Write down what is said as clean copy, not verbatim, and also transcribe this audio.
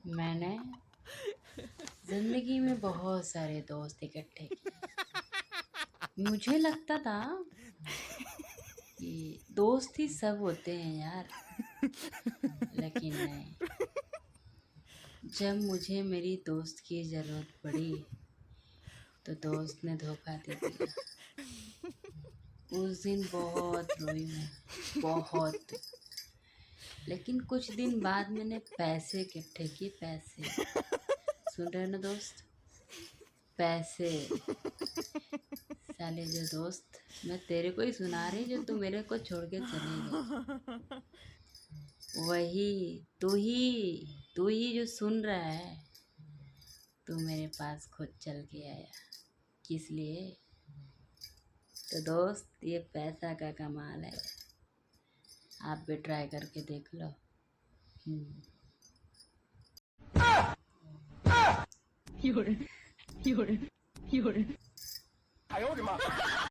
मैंने जिंदगी में बहुत सारे दोस्त इकट्ठे किए। मुझे लगता था कि दोस्त ही सब होते हैं यार, लेकिन नहीं। जब मुझे मेरी दोस्त की ज़रूरत पड़ी तो दोस्त ने धोखा दे दिया। उस दिन बहुत रोई मैं, बहुत। लेकिन कुछ दिन बाद मैंने पैसे इकट्ठे किए, पैसे। सुन रहे हो ना दोस्त, पैसे। साले जो दोस्त, मैं तेरे को ही सुना रही जो तू मेरे को छोड़ के चले गए। वही तू ही जो सुन रहा है, तू मेरे पास खुद चल के आया। किस लिए? तो दोस्त, ये पैसा का कमाल है। आप भी ट्राई करके देख लो। 有人，有人，有人。哎呦我的妈！